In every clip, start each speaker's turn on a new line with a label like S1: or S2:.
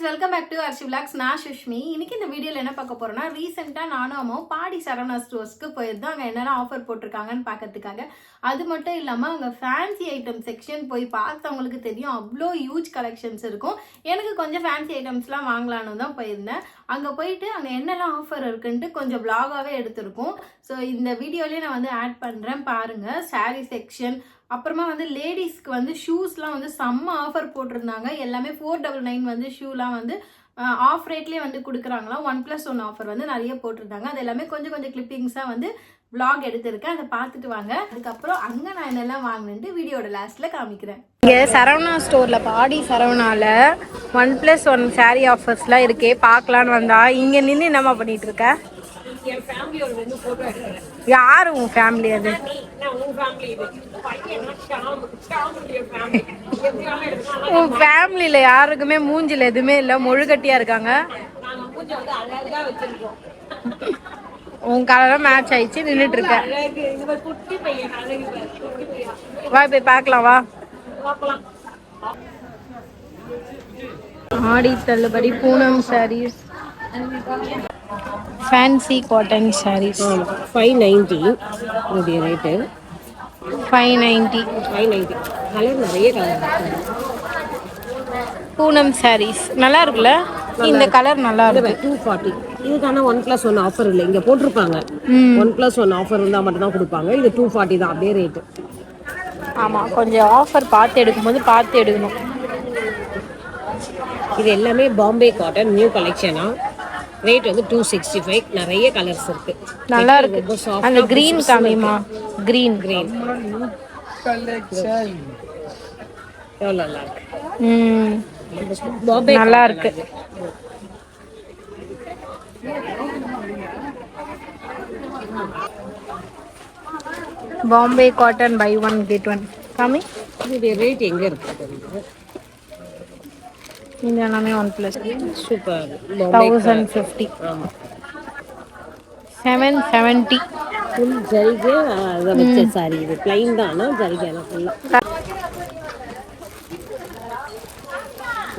S1: Welcome back to Arshi vlogs. நான் சுஷ்மி. இன்னைக்கு இந்த வீடியோவில் என்ன பார்க்க போறோம்னா, ரீசெண்டாக நானும் அம்மாவும் பாடி சரவணா ஸ்டோர்ஸ்க்கு போயிருந்தோம். அங்கே என்னென்ன ஆஃபர் போட்டிருக்காங்கன்னு பார்க்கறதுக்காக. அது மட்டும் இல்லாமல் அங்கே ஃபேன்சி ஐட்டம் செக்ஷன் போய் பார்த்தவங்களுக்கு தெரியும், அவ்வளோ ஹியூஜ் கலெக்ஷன்ஸ் இருக்கும். எனக்கு கொஞ்சம் ஃபேன்சி ஐட்டம்ஸ்லாம் வாங்கலான்னு தான் போயிருந்தேன். அங்கே போயிட்டு அங்கே என்னெல்லாம் ஆஃபர் இருக்குன்ட்டு கொஞ்சம் பிளாகாகவே எடுத்திருக்கோம். ஸோ இந்த வீடியோலேயே நான் வந்து ஆட் பண்ணுறேன் பாருங்கள். சாரீ செக்ஷன், அப்புறமா வந்து லேடிஸ்க்கு வந்து ஷூஸ்லாம் வந்து செம்ம ஆஃபர் போட்டிருந்தாங்க. எல்லாமே 499 வந்து ஷூலாம் வந்து ஆஃப் ரேட்லேயே வந்து கொடுக்குறாங்களாம். 1+1 ஆஃபர் வந்து நிறைய போட்டிருந்தாங்க. அது எல்லாமே கொஞ்சம் கொஞ்சம் கிளிப்பிங்ஸாக வந்து vlog எடுத்திருக்கேன். அதை பார்த்துட்டு வாங்க. அதுக்கப்புறம் அங்கே நான் என்னெல்லாம் வாங்கினேன்ட்டு வீடியோட லாஸ்ட்டில் காமிக்கிறேன். இங்கே சரவணா ஸ்டோரில் பாடி சரவணாவில் 1+1 சாரீ ஆஃபர்ஸ்லாம் இருக்கே, பார்க்கலான்னு வந்தா. இங்கே நின்று என்னம்மா பண்ணிட்டு இருக்க?
S2: என் ஃபேமிலியோட வந்து போட்டோ எடுக்கிறேன்.
S1: யாரு உன் ஃபேமிலி? அது உன் ஃபேமிலியில யாருக்குமே மூஞ்சில எதுவுமே இல்ல, மொழுகட்டியா இருக்காங்க. உன் கலர் மேட்ச் ஆயிடுச்சு, நின்றுட்டு இருக்க. வா போய் பார்க்கலாம், வா. ஆடி தள்ளுபடி பூனம் சாரீஸ், ஃபேன்சி காட்டன் சாரீஸ்
S2: 590 இதோடைய ரேட்டு.
S1: 590
S2: கலர் நிறைய கலர்.
S1: பூனம் சாரீஸ் நல்லா இருக்குல்ல? இந்த கலர் நல்லா இருக்கு.
S2: 240. இதுக்கான 1+1 ஆஃபர் இல்லை, இங்கே போட்டிருப்பாங்க. 1+1 ஆஃபர் இருந்தால் மட்டும் தான் கொடுப்பாங்க. இது 240 தான், அப்படியே ரேட்டு.
S1: ஆமாம், கொஞ்சம் ஆஃபர் பார்த்து எடுக்கும்போது பார்த்து எடுக்கணும்.
S2: இது எல்லாமே பாம்பே காட்டன் நியூ கலெக்ஷனா. ரேட் வந்து 265. நிறைய கலர்ஸ் இருக்கு,
S1: நல்லா இருக்கு. அந்த கிரீன் காமிமா, கிரீன்
S2: கலெக்ஷன் எவ்வளோ நல்லா இருக்கு.
S1: பாம்பே நல்லா இருக்கு. பாம்பே காட்டன் பை 1 get 1 காமி.
S2: இதோடைய ரேட் எங்க இருக்கு?
S1: இது எல்லாமே 1+.
S2: சூப்பர்.
S1: 1050.
S2: ஆமாம்,
S1: 770.
S2: ஃபுல் ஜரிகை அதை வச்ச சாரி. இது பிளைன் தான், ஆனால் ஜரிகை ஃபுல்லாக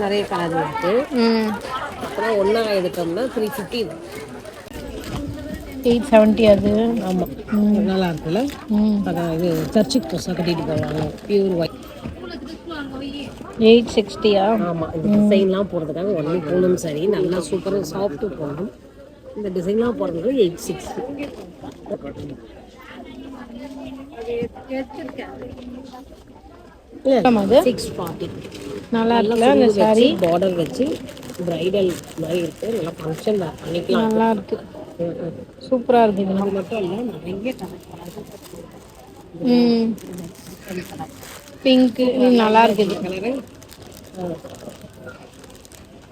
S2: நிறைய கலர் இருக்கு. அப்புறம் ஒன்றா எடுத்தோம்னா 350 தான்.
S1: 870 அது.
S2: ஆமாம், நல்லா இருக்குல்ல. அதான் இது சர்ச்சுக்கு புதுசாக கட்டிட்டு போவாங்க, பியூர் ஒயிட்.
S1: 860.
S2: ஆமாம், இந்த டிசைன்லாம் போடுறதுக்காக ஒன்லி பூனம் சாரி. நல்லா சூப்பராக சாஃப்ட்டு போடணும். இந்த டிசைன்லாம் போடுறதுக்கு 860.
S1: அது
S2: 640.
S1: நல்லா இருக்குல்ல அந்த சாரி?
S2: பார்டர் வச்சு பிரைடல் மாதிரி இருக்கு. நல்லா ஃபங்க்ஷன் பண்ணிக்கலாம்.
S1: நல்லா இருக்கு, சூப்பரா இருக்கு. இது
S2: அது மட்டும் இல்லை, நிறைய கலர்.
S1: பிங்க் நல்லா இருக்குது
S2: கலரு.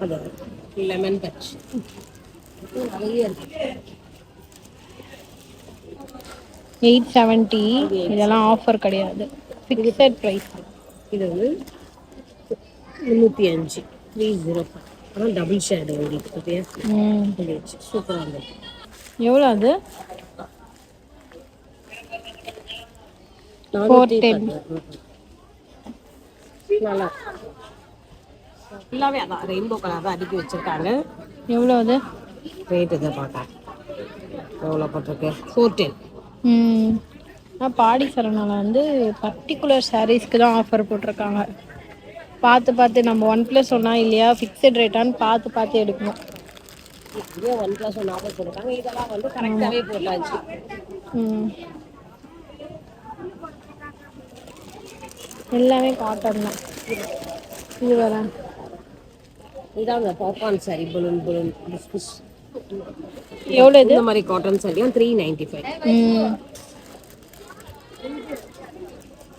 S2: அது லெமன் டச் நிறைய இருக்கு.
S1: 870. இதெல்லாம் ஆஃபர் கிடையாது, ஃபிக்ஸட் ப்ரைஸ்.
S2: இது வந்து 305. 305. ஆனால் டபுள் ஷேடு உங்களுக்கு பார்த்தியா? சூப்பராக இருந்தது.
S1: எவ்வளோ அது? 410.
S2: நல்லா ஃபுல்லாகவே அதான் ரெயின்போ கலர் தான் அடுக்கி வச்சுருக்காங்க.
S1: எவ்வளோ அது
S2: ரேட்? இதை பார்க்க எவ்வளோ போட்டிருக்கு? 410.
S1: பாடி சரவணால வந்து பர்டிகுலர் சாரீஸ்க்கு தான் ஆஃபர் போட்டிருக்காங்க. பார்த்து பார்த்து நம்ம 1+1 இல்லையா, ஃபிக்ஸட் ரேட்டான்னு பார்த்து எடுக்கணும்.
S2: இதே 1+1 ஆஃபர் போட்டிருக்காங்க. இதெல்லாம் வந்து கரெக்டாகவே போட்டாச்சு.
S1: எல்லாமே காட்டன் தான். இது வேற
S2: இதான் இந்த பாப்கார்ன் சாரி, பலூன்
S1: எவ்வளோ இது?
S2: இந்த மாதிரி காட்டன் சாரிலாம் 395.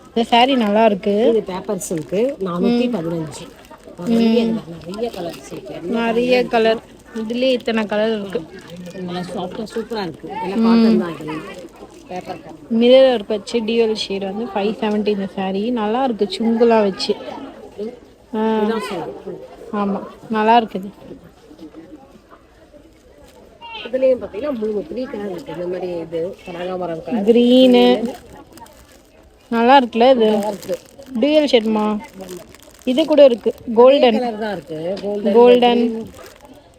S1: இந்த சாரி நல்லா இருக்கு.
S2: இது பேப்பர் சில்க்கு 415. நிறைய கலர்ஸ் இருக்கு,
S1: நிறைய கலர். இதுலேயே இத்தனை கலர் இருக்கு.
S2: நல்லா சாஃப்டாக சூப்பராக இருக்கு. எல்லாம் காட்டன் தான். இது பேப்பர்
S1: மிரர் ஒர்க் வச்சு டியூவல் ஷேட் வந்து 570. இந்த சாரி நல்லா இருக்கு, சுங்குலாம் வச்சு. ஆமாம், நல்லா இருக்குது.
S2: இதுலேயும் பார்த்தீங்கன்னா 3 கலர் இருக்கு. இந்த மாதிரி இது கனகாமரம் கலர்,
S1: க்ரீனு நல்லா இருக்குல்ல? இது டியூவல் ஷேட்மா. இது கூட இருக்கு கோல்டன்.
S2: கலர் தான் இருக்கு. கோல்டன்,
S1: கோல்டன்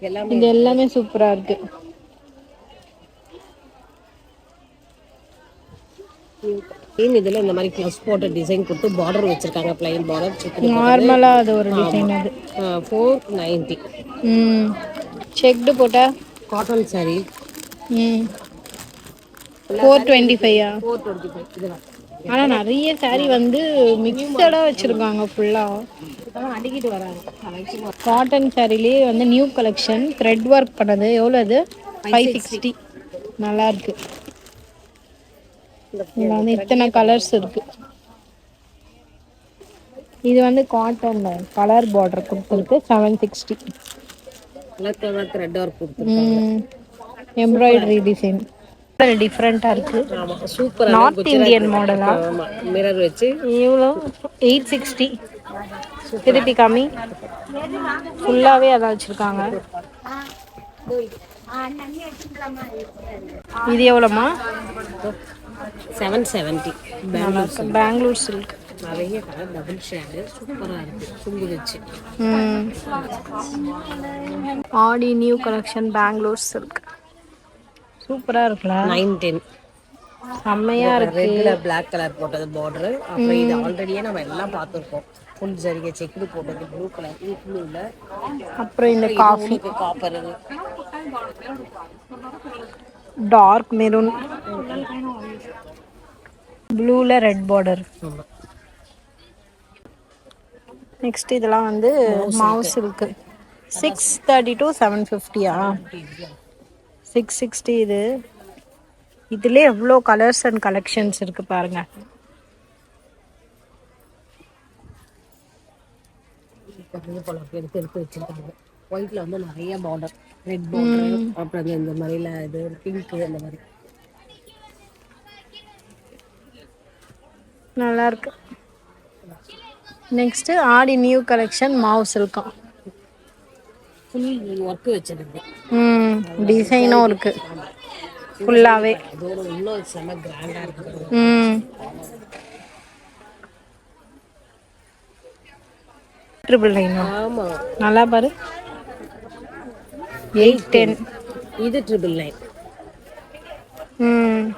S2: எல்லாமே
S1: இது எல்லாமே சூப்பரா இருக்கு.
S2: இதுல இந்த மாதிரி க்ளஸ் போட்டு டிசைன் கொடுத்து பார்டர் வச்சிருக்காங்க. பிளைன் பார்டர் சிக்கன்
S1: நார்மலா அது ஒரு டிசைன் அது.
S2: 490.
S1: செக்டு போட்டா
S2: காட்டன் சாரி
S1: 425.
S2: 425. இதுதான்
S1: ஆனா நிறைய சாரி வந்து மிக்சடா வச்சிருக்காங்க ஃபுல்லா.
S2: இதெல்லாம் அடிக்கிட்டு வராங்க.
S1: காட்டன் சாரிலேயே வந்து நியூ கலெக்ஷன் த்ரெட் ஒர்க் பண்ணது. எவ்வளோ அது? 560. நல்லா இருக்கு. இதில் வந்து இத்தனை கலர்ஸ் இருக்கு. இது வந்து காட்டன்ல கலர் பார்டர் கொடுத்துருக்கு 760.
S2: த்ரெட் ஒர்க் கொடுத்துருக்காங்க.
S1: எம்ப்ராய்டரி டிசைன் டிஃப்ரெண்டா இருக்கு.
S2: சூப்பரா
S1: நார்த் இந்தியன் மாடலா
S2: மிரர் வச்சு
S1: இவ்வளோ 860. திருப்பி கம்மி ஃபுல்லாவே அதான் வச்சிருக்காங்க. இது எவ்வளோமா?
S2: 770.
S1: பெங்களூர் சில்க்.
S2: நிறைய கலர் டபுள் ஷேடு சூப்பரா இருக்கு. சுங்கு வச்சு
S1: ஆடி நியூ கலெக்ஷன் பெங்களூர் சில்க் சூப்பரா இருக்குல்ல.
S2: 910.
S1: செம்மையா இருக்கு.
S2: ரெட்ல பிளாக் கலர் போட்டது பார்டர். அப்புறம் இது ஆல்ரெடியே நம்ம எல்லாம் பார்த்துருக்கோம். ஃபுல் ஜரிகை செக்குடு போட்டது ப்ளூ கலர் ப்ளூல.
S1: அப்புறம் இந்த காஃபி
S2: காப்பர்
S1: டார்க் மெரூன் ப்ளூல ரெட் பார்டர். நெக்ஸ்ட் இதெல்லாம் வந்து மவுஸ் இருக்கு. 632 750. 660. இதுல எவ்வளோ கலர்ஸ் அண்ட் கலெக்ஷன்ஸ் இருக்கு பாருங்க.
S2: எடுத்து வச்சிருக்காங்க. ஒயிட்ல வந்து நிறைய பார்டர், ரெட் பார்டர், அப்புறம் இந்த மாதிரில இது பிங்க் அந்த மாதிரி
S1: நல்லா இருக்கு. நெக்ஸ்ட் ஆடி நியூ கலெக்ஷன் மவுஸ் இருக்கும்.
S2: ஃபுல் ஒர்க் வச்சிருக்கு.
S1: டிசைனும் இருக்கு ஃபுல்லாவே.
S2: அதோட இன்னும் செம கிராண்டா இருக்கு.
S1: Triple nine.
S2: ஆமா
S1: நல்லா பாரு. 810.
S2: இது 999.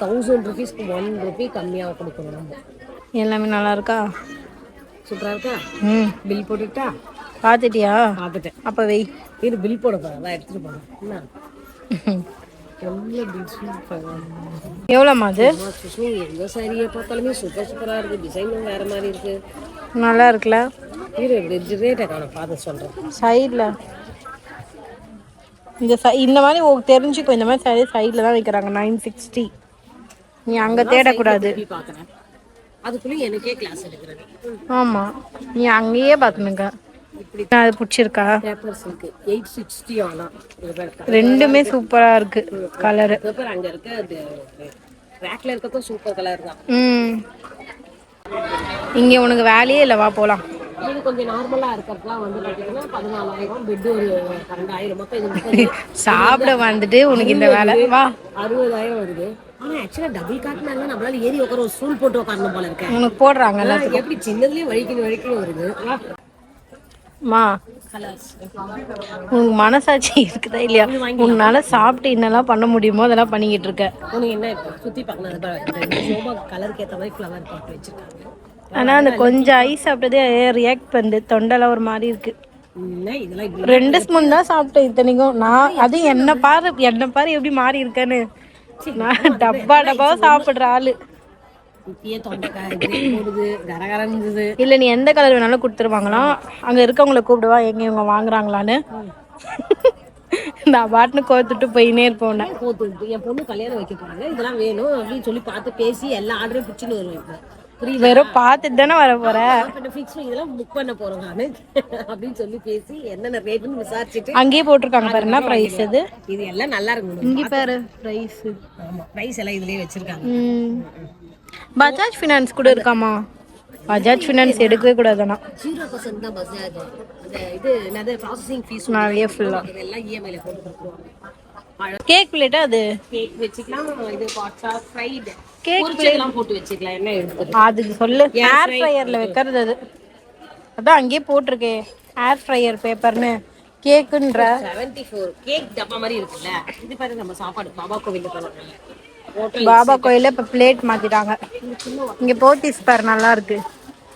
S2: 1000 rupeesக்கு 1 rupee கம்மியாக கொடுக்கணும் நம்ம.
S1: எல்லாமே நல்லா இருக்கா?
S2: சூப்பரா இருக்கா? பில் போட்டுட்டா?
S1: பார்த்துட்டியா?
S2: பார்த்துட்டேன்.
S1: அப்போ வெய்.
S2: இது பில் போட போகிறேன், எடுத்துட்டு போகிறேன். என்ன எவ்வளோ பில் சூப்பர்.
S1: எவ்வளோமா அது?
S2: சுஷ்மி எந்த சாரியை பார்த்தாலுமே சூப்பர் சூப்பராக இருக்குது. டிசைனும் வேறு மாதிரி இருக்குது.
S1: நல்லா இருக்குல்ல?
S2: இது ரேட்டை நான் பார்த்து சொல்கிறேன்.
S1: சைடில் இந்த மாதிரி தெரிஞ்சுக்கோ. இந்த மாதிரி சாரி சைடில் தான் வைக்கிறாங்க. 960. நீ அங்கே தேடக்கூடாது.
S2: பார்க்குறேன் அதுக்குள்ளே எனக்கே கிளாஸ் எடுக்கிறது.
S1: ஆமாம், நீ அங்கேயே பார்த்துனுங்க. இப்படி அது பிடிச்சிருக்கா?
S2: பேப்பர்ஸ் இருக்கு 860. ஆனால்
S1: ரெண்டுமே சூப்பராக இருக்கு கலரு.
S2: பேப்பர் அங்கே இருக்க ரேக்ல இருக்கப்போ சூப்பர் கலர் தான்.
S1: இங்கே உனக்கு வேலையே இல்லை, வா போகலாம்.
S2: இது கொஞ்சம் நார்மலா இருக்கிறதுலாம் வந்து பார்த்தீங்கன்னா 14,000, பெட் ஒரு 12,000. மொத்தம் இது
S1: சாப்பிட வந்துட்டு உனக்கு இந்த வேலை வா
S2: 60,000 வருது. ஆனா ஆக்சுவலா டபுள் காட்னால நம்மளால ஏறி உட்கார ஒரு ஸ்டூல் போட்டு உட்காரணும் போல இருக்கு.
S1: உனக்கு போடுறாங்கல்ல
S2: எப்படி சின்னதுலயே வழிக்கணும் வருது.
S1: மா உனக்கு மனசாட்சி இருக்குதா இல்லையா? உன்னால சாப்பிட்டு என்னெல்லாம் பண்ண முடியுமோ அதெல்லாம் பண்ணிக்கிட்டு இருக்க.
S2: உனக்கு என்ன சுத்தி பார்க்கணும். கலருக்கு ஏற்ற மாதிரி ஃப்ளவர் போட்டு வச்சிருக்காங்க.
S1: ஆனா அந்த கொஞ்சம் ஐஸ் சாப்பிட்டதே ரியாக்ட் பண்ணுது. தொண்டெல்லாம் ஒரு மாதிரி இருக்கு. 2 ஸ்பூன் தான் சாப்பிட்டேன் இத்தனைக்கும். நான் அது என்ன பாரு எப்படி மாறி இருக்கேன்னு. நான் டப்பாவா சாப்பிடுற ஆளு. இல்ல நீ எந்த கலர் வேணாலும் கொடுத்துருவாங்களாம். அங்க இருக்கவங்களை கூப்பிடுவா எங்க இவங்க வாங்குறாங்களான்னு. நான் பாட்டுன்னு கோத்துட்டு போயினே இருப்போம்.
S2: என் பொண்ணு கல்யாணம் வைக்க போறாங்க, இதெல்லாம் வேணும் அப்படின்னு சொல்லி பார்த்து பேசி எல்லா ஆர்டரையும் பிடிச்சின்னு வருவேன்.
S1: வெறும் பார்த்துட்டு தானே வர போற.
S2: இதெல்லாம் புக் பண்ண போறோம் நானு அப்படின்னு சொல்லி பேசி என்னென்ன ரேட்னு விசாரிச்சுட்டு
S1: அங்கேயே போட்டிருக்காங்க பாரு. என்ன பிரைஸ் இது?
S2: இது எல்லாம் நல்லா இருக்கும்.
S1: இங்க பாரு பிரைஸ்.
S2: ஆமா பிரைஸ் எல்லாம் இதுலயே வச்சிருக்காங்க.
S1: பஜாஜ் ஃபினான்ஸ் கூட இருக்காமா? பஜாஜ் ஃபினான்ஸ் எடுக்கவே கூடாதுனா
S2: 0% தான் பஜாஜ். அந்த இது என்னது ப்ராசசிங் ஃபீஸ்
S1: நிறைய ஃபுல்லா
S2: எல்லாம் இஎம்ஐல போட்டு கொடுத்துருவாங்க.
S1: கேக் பிளேட்டா அது
S2: கேக் வெச்சுக்கலாம். இது பாட்ஸா ஃப்ரைட்
S1: கேக்
S2: பிளேட்லாம் போட்டு வெச்சுக்கலாம். என்ன எடுத்து
S1: அதுக்கு சொல்லு. ஏர் ஃப்ரையர்ல வைக்கிறது அது. அதான் அங்கேயே போட்டிருக்கே ஏர் ஃப்ரையர் பேப்பர்னு கேக்குன்ற
S2: 74 கேக் டப்பா மாதிரி இருக்குல்ல. இது பாரு நம்ம சாப்பாடு பாபா கோவில்ல போடுறாங்க.
S1: பாபா கோயில இப்ப பிளேட் மாத்திட்டாங்க. இங்க போத்தீஸ் பாரு நல்லா இருக்கு.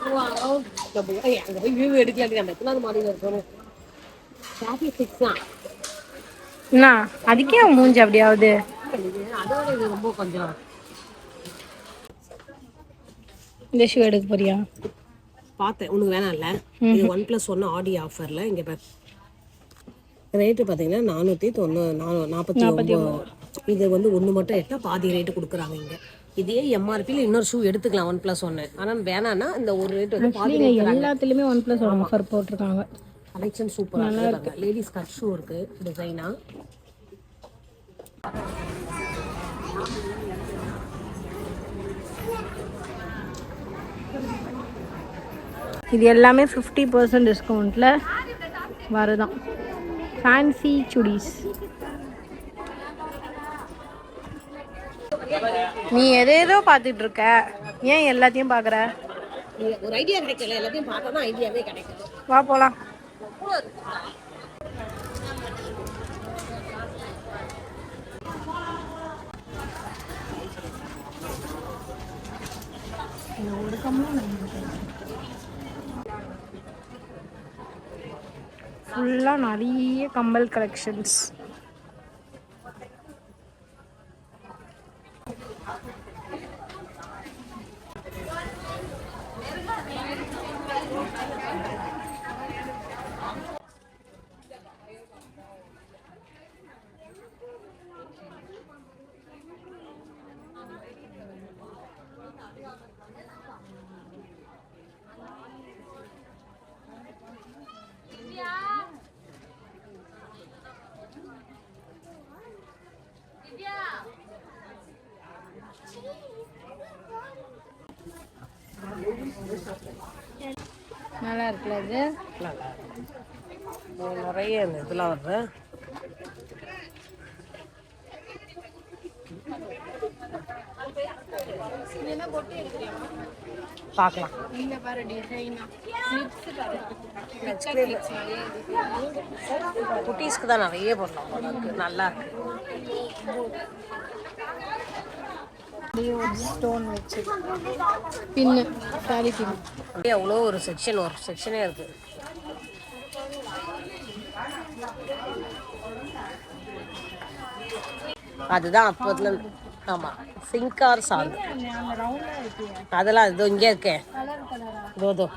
S2: அங்க போய் வியூ எடுக்கலாம். நம்ம எத்தனாவது மாடியில் இருக்கணும். டிராஃபிக் ஃபிக்ஸ் தான்.
S1: என்ன அதுக்கே மூஞ்சி அப்படியாவது.
S2: அதோட இது ரொம்ப கொஞ்சம்
S1: இந்த ஷூ எடுக்க போறியா?
S2: பார்த்தேன். உனக்கு வேணாம்ல. இது 1+1 ஆடி ஆஃபர்ல இங்க பாரு. ரேட்டு பார்த்தீங்கன்னா 449. இது வந்து ஒன்று மட்டும் எடுத்தால் பாதி ரேட்டு கொடுக்குறாங்க இங்கே. இதே எம்ஆர்பியில் இன்னொரு ஷூ எடுத்துக்கலாம் 1+1. ஆனால் வேணான்னா இந்த ஒரு ரேட் வந்து பாதி ரேட்
S1: எல்லாத்துலேயுமே 1+1 ஆஃபர் போட்டிருக்காங்க.
S2: கலெக்ஷன் சூப்பராக இருக்கு. லேடிஸ் கட் ஷூ இருக்கு டிசைனா.
S1: இது எல்லாமே 50% டிஸ்கவுண்ட்டில் வருதான். ஃபேன்சி சுடிஸ். நீ எதேதோ பார்த்துட்டு இருக்க, ஏன் எல்லாத்தையும் பார்க்குற?
S2: ஒரு ஐடியா கிடைக்கல. எல்லாத்தையும் பார்த்தா தான் ஐடியாவே கிடைக்கும்.
S1: வா போகலாம். ஃபுல்லாக நிறைய கம்பல் கலெக்ஷன்ஸ். நல்லா இருக்குல்ல இது?
S2: நிறைய இதெல்லாம் வருது. பார்க்கலாம். குட்டீஸ்க்கு தான் நிறைய போடலாம். நல்லா இருக்கு.
S1: ஸ்டோன் வச்சு பின்னு சாரி பின்.
S2: அவ்வளோ ஒரு செக்ஷனே இருக்கு. அதுதான் அப்போதுல. ஆமா, சிங்கார் சாந்து அதெல்லாம் இது இங்கே இருக்கேன். இதோ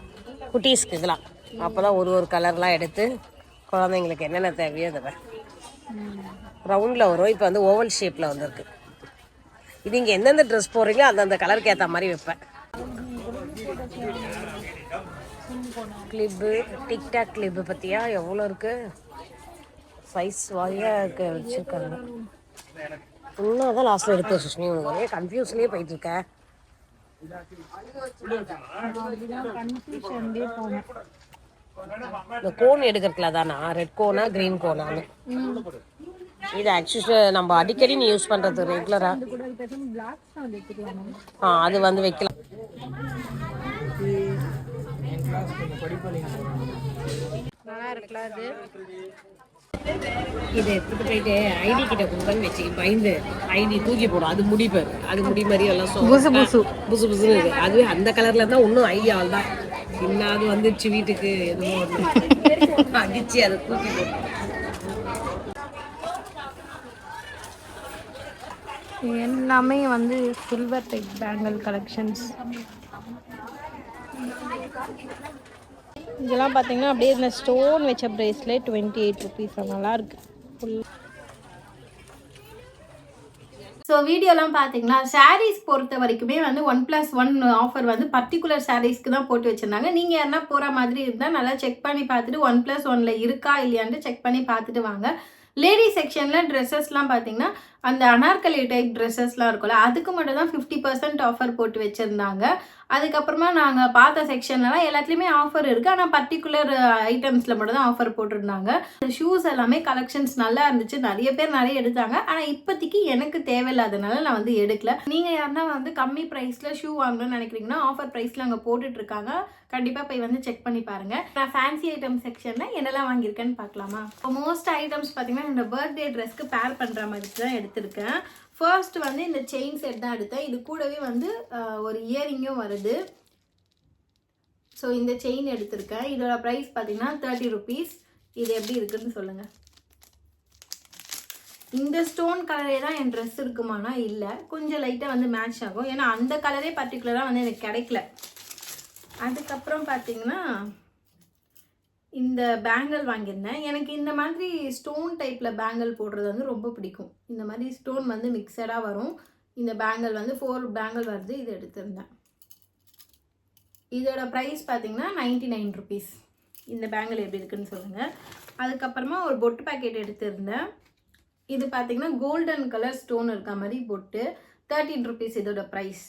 S2: குட்டீஸ்க்கு இதெல்லாம் அப்போதான் ஒரு கலர்லாம் எடுத்து குழந்தைங்களுக்கு என்னென்ன தேவையோ அதை ரவுண்டில் வரும். இப்போ வந்து ஓவல் ஷேப்பில் வந்துருக்கு. இது இங்கே எந்தெந்த ட்ரெஸ் போடுறீங்களோ அந்தந்த கலருக்கு ஏற்ற மாதிரி வைப்பேன். கிளிப்பு, டிக்டாக் கிளிப்பு பற்றியா எவ்வளோ இருக்குது. சைஸ் வாரியாக இருக்க வச்சுருக்காங்க. இன்னும் தான் லாஸ்ட்டில் எடுத்து சுஷ்மி. உனக்கு ஒரே கன்ஃபியூஸ்லேயே போயிட்டுருக்க. இந்த கோன் எடுக்கிறதுல தானா? ரெட் கோனா க்ரீன் கோனான்னு? இது ஆக்சுவலி நம்ம அடிக்கடி நீ யூஸ் பண்ணுறது ரெகுலராக. அது வந்து வைக்கலாம்.
S1: நல்லா இருக்குல்ல அது?
S2: இதை எடுத்துட்டு போயிட்டு ஐடி கிட்ட கொடுத்தான்னு வச்சு பயந்து ஐடி தூக்கி போடும். அது முடிப்பாரு. அது முடி மாதிரி எல்லாம் புசு புசுன்னு இருக்கு. அதுவே அந்த கலர்ல தான் இன்னும் ஐடியா தான். இன்னாது வந்துச்சு வீட்டுக்கு எதுவும் அடிச்சு அதை தூக்கி போடும்.
S1: எல்லாமே வந்து சில்வர் டைப் பேங்கிள் கலெக்ஷன்ஸ். இதெல்லாம் பார்த்தீங்கன்னா அப்படியே இந்த ஸ்டோன் வச்ச பிரேஸ்லெட் 28 rupees. நல்லா இருக்கு. ஸோ வீடியோலாம் பார்த்தீங்கன்னா சாரீஸ் பொறுத்த வரைக்குமே வந்து 1+1 ஆஃபர் வந்து பர்டிகுலர் சாரீஸ்க்கு தான் போட்டு வச்சுருந்தாங்க. நீங்கள் யாருன்னா போகிற மாதிரி இருந்தால் நல்லா செக் பண்ணி பார்த்துட்டு 1+1 இருக்கா இல்லையான்ட்டு செக் பண்ணி பார்த்துட்டு வாங்க. லேடி செக்ஷனில் ட்ரெஸ்ஸஸ்லாம் பார்த்தீங்கன்னா அந்த அனார்கலி டைப் ட்ரெஸ்ஸஸ்லாம் இருக்கும்ல, அதுக்கு மட்டும் தான் 50% ஆஃபர் போட்டு வச்சுருந்தாங்க. அதுக்கப்புறமா நாங்கள் பார்த்த செக்ஷன்லலாம் எல்லாத்துலேயுமே ஆஃபர் இருக்குது. ஆனால் பர்டிகுலர் ஐட்டம்ஸில் மட்டும் தான் ஆஃபர் போட்டிருந்தாங்க. ஷூஸ் எல்லாமே கலெக்ஷன்ஸ் நல்லா இருந்துச்சு. நிறைய பேர் நிறைய எடுத்தாங்க. ஆனால் இப்போதைக்கு எனக்கு தேவையில்லாதனால நான் வந்து எடுக்கல. நீங்கள் யாருன்னா வந்து கம்மி ப்ரைஸில் ஷூ வாங்கணும்னு நினைக்கிறீங்கன்னா ஆஃபர் ப்ரைஸில் அங்கே போட்டுட்ருக்காங்க. கண்டிப்பாக போய் வந்து செக் பண்ணி பாருங்கள். நான் ஃபேன்சி ஐட்டம் செக்ஷனில் என்னெல்லாம் வாங்கியிருக்கேன்னு பார்க்கலாமா? மோஸ்ட் ஐட்டம்ஸ் பார்த்தீங்கன்னா இந்த பர்த்டே ட்ரெஸ்க்கு பேர் பண்ணுற மாதிரி தான் எடுத்திருக்கேன். ஃபர்ஸ்ட் வந்து இந்த செயின் செட் தான் எடுத்தேன். இது கூடவே வந்து ஒரு இயரிங்கும் வருது. ஸோ இந்த செயின் எடுத்திருக்கேன். இதோட ப்ரைஸ் பார்த்தீங்கன்னா 30 rupees. இது எப்படி இருக்குன்னு சொல்லுங்கள். இந்த ஸ்டோன் கலரே தான் என் ட்ரெஸ் இருக்குமானா இல்லை, கொஞ்சம் லைட்டாக வந்து மேட்ச் ஆகும். ஏன்னா அந்த கலரே பர்டிகுலராக வந்து எனக்கு கிடைக்கல. அதுக்கப்புறம் பார்த்தீங்கன்னா இந்த பேங்கிள் வாங்கியிருந்தேன். எனக்கு இந்த மாதிரி ஸ்டோன் டைப்பில் பேங்கிள் போடுறது வந்து ரொம்ப பிடிக்கும். இந்த மாதிரி ஸ்டோன் வந்து மிக்சடாக வரும். இந்த பேங்கிள் வந்து 4 பேங்கிள் வருது. இது எடுத்திருந்தேன். இதோட ப்ரைஸ் பார்த்தீங்கன்னா 99 rupees. இந்த பேங்கிள் எப்படி இருக்குன்னு சொல்லுங்கள். அதுக்கப்புறமா ஒரு பொட்டு பேக்கெட் எடுத்திருந்தேன். இது பார்த்தீங்கன்னா கோல்டன் கலர் ஸ்டோன் இருக்க மாதிரி பொட்டு, 13 rupees இதோட ப்ரைஸ்.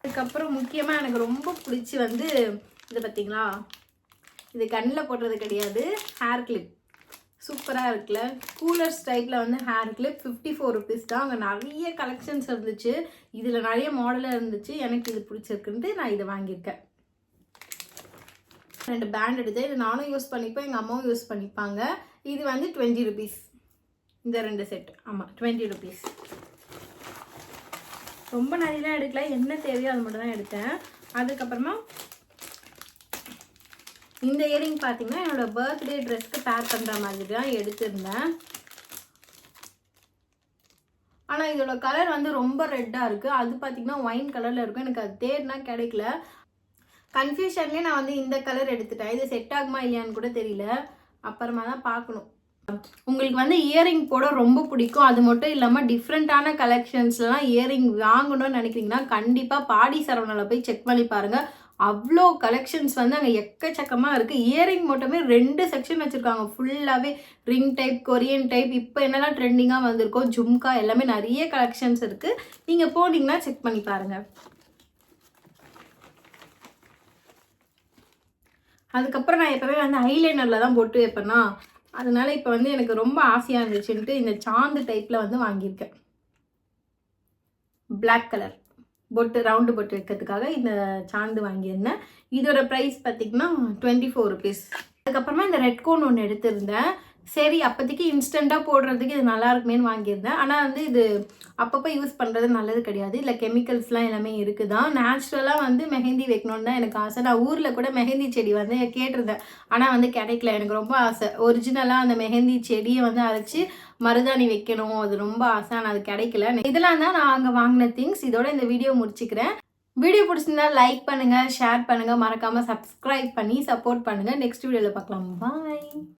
S1: அதுக்கப்புறம் முக்கியமாக எனக்கு ரொம்ப பிடிச்சி வந்து இது பார்த்தீங்களா, இது கண்ணில் போடுறது கிடையாது, ஹேர் கிளிப். சூப்பராக இருக்குல்ல, கூலர்ஸ் டைப்பில் வந்து ஹேர் கிளிப் 54 rupees தான். அங்கே நிறைய கலெக்ஷன்ஸ் இருந்துச்சு. இதில் நிறைய மாடலாக இருந்துச்சு. எனக்கு இது பிடிச்சிருக்குன்ட்டு நான் இதை வாங்கியிருக்கேன். 2 பேண்ட் எடுத்தேன். இது நானும் யூஸ் பண்ணிப்பேன், எங்கள் அம்மாவும் யூஸ் பண்ணிப்பாங்க. இது வந்து 20 rupees. இந்த 2 செட். ஆமாம், 20 rupees. ரொம்ப நிறையலாம் எடுக்கல, என்ன தேவையோ அது மட்டும் தான் எடுத்தேன். அதுக்கப்புறமா இந்த இயரிங் பார்த்தீங்கன்னா என்னோடய பர்த்டே ட்ரெஸ்க்கு பேர் பண்ணுற மாதிரி தான் எடுத்திருந்தேன். ஆனால் இதோட கலர் வந்து ரொம்ப ரெட்டாக இருக்குது. அது பார்த்தீங்கன்னா ஒயின் கலரில் இருக்கும். எனக்கு அது தேடினா கிடைக்கல. கன்ஃபியூஷன்லேயே நான் வந்து இந்த கலர் எடுத்துட்டேன். இது செட் ஆகுமா இல்லையான்னு கூட தெரியல. அப்புறமா தான் பார்க்கணும். உங்களுக்கு வந்து இயரிங் போட ரொம்ப பிடிக்கும். அது மட்டும் இல்லாமல் டிஃப்ரெண்ட்டான கலெக்ஷன்ஸ்லாம் இயரிங் வாங்கணும்னு நினைக்கிறீங்கன்னா கண்டிப்பாக பாடி சரவணாவில் போய் செக் பண்ணி பாருங்கள். அவ்வளோ கலெக்ஷன்ஸ் வந்து அங்கே எக்கச்சக்கமாக இருக்குது. இயரிங் மட்டுமே 2 செக்ஷன் வச்சுருக்காங்க. ஃபுல்லாகவே ரிங் டைப், கொரியன் டைப், இப்போ என்னெல்லாம் ட்ரெண்டிங்காக வந்திருக்கோ ஜும்கா எல்லாமே நிறைய கலெக்ஷன்ஸ் இருக்குது. நீங்கள் போனீங்கன்னா செக் பண்ணி பாருங்கள். அதுக்கப்புறம் நான் எப்போவே வந்து ஐலைனரில் தான் போட்டு வைப்பேன்னா, அதனால இப்போ வந்து எனக்கு ரொம்ப ஆசையாக இருந்துச்சுன்ட்டு இந்த சாந்து டைப்பில் வந்து வாங்கியிருக்கேன். பிளாக் கலர் பொட்டு, ரவுண்டு பொட்டு வைக்கிறதுக்காக இந்த சாந்து வாங்கியிருந்தேன். இதோட ப்ரைஸ் பார்த்திங்கன்னா 24 rupees. அதுக்கப்புறமா இந்த ரெட் கோன் ஒன்று எடுத்திருந்தேன். சரி, அப்போதைக்கு இன்ஸ்டண்ட்டாக போடுறதுக்கு இது நல்லா இருக்குமேன்னு வாங்கியிருந்தேன். ஆனால் வந்து இது அப்பப்போ யூஸ் பண்ணுறது நல்லது கிடையாது. இல்லை கெமிக்கல்ஸ்லாம் எல்லாமே இருக்குது தான். நேச்சுரலாக வந்து மெஹந்தி வைக்கணுன்னு தான் எனக்கு ஆசை. நான் ஊரில் கூட மெஹந்தி செடி வந்து கேட்டிருந்தேன். ஆனால் வந்து கிடைக்கல. எனக்கு ரொம்ப ஆசை ஒரிஜினலாக அந்த மெஹந்தி செடியை வந்து அரைச்சி மருதாணி வைக்கணும். அது ரொம்ப ஆசை. ஆனால் அது கிடைக்கல. இதெல்லாம் தான் நான் அங்கே வாங்கின திங்ஸ். இதோட இந்த வீடியோ முடிச்சுக்கிறேன். வீடியோ பிடிச்சிருந்தா லைக் பண்ணுங்கள், ஷேர் பண்ணுங்கள், மறக்காமல் சப்ஸ்கிரைப் பண்ணி சப்போர்ட் பண்ணுங்கள். நெக்ஸ்ட் வீடியோவில் பார்க்கலாம். பாய்.